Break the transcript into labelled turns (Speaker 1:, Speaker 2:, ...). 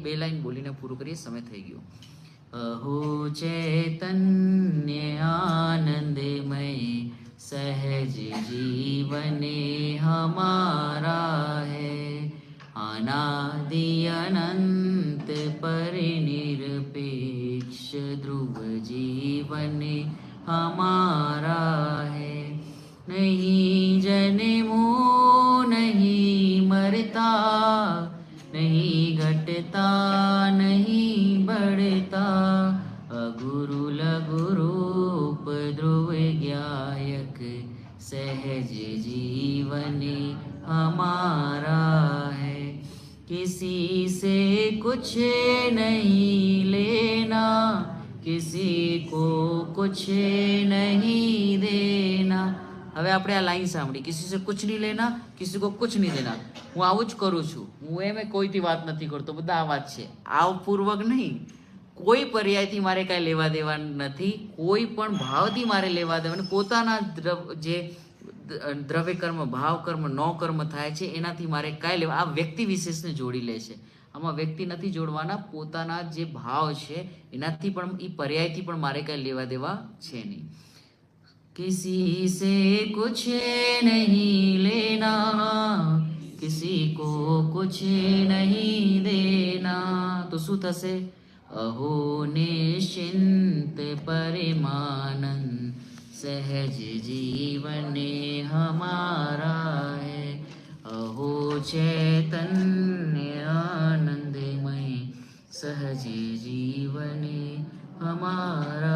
Speaker 1: બે લાઈન બોલીને પૂરું કરીએ, સમય થઈ ગયો. अहो चैतन्य आनंदमय सहज जीवने हमारा है, अनादि अनंत परिनिरपेक्ष ध्रुव जीवने हमारा है. नहीं जन्मो नहीं मरता, नहीं घटता नहीं बढ़ता, अगुरु लघु रूप ध्रुव ज्ञायक सहज जीवन हमारा है. किसी से कुछ नहीं लेना, किसी को कुछ नहीं देना. હવે આપણે આ લાઈન સાંભળી, કિસી સે કુછ નહીં લેના, કિસી કો કુછ નહીં દેના. હું આવું જ કરું છું, હું એમ કોઈથી વાત નથી કરતો, બધા આ વાત છે. આવપૂર્વક નહીં, કોઈ પર્યાયથી મારે કાંઈ લેવા દેવા નથી, કોઈ પણ ભાવથી મારે લેવા દેવા. પોતાના જે દ્રવ્ય કર્મ, ભાવ કર્મ, નો કર્મ થાય છે એનાથી મારે કાંઈ લેવા. આ વ્યક્તિ વિશેષને જોડી લે છે, આમાં વ્યક્તિ નથી જોડવાના. પોતાના જે ભાવ છે એનાથી પણ, એ પર્યાયથી પણ મારે કાંઈ લેવા દેવા છે નહીં. किसी से कुछ नहीं लेना, किसी को कुछ नहीं देना. तो શું થશે? अहो निश्चिंत परिमानंद सहज जीवने हमारा है, अहो चैतन्य आनंदमय सहज जीवने हमारा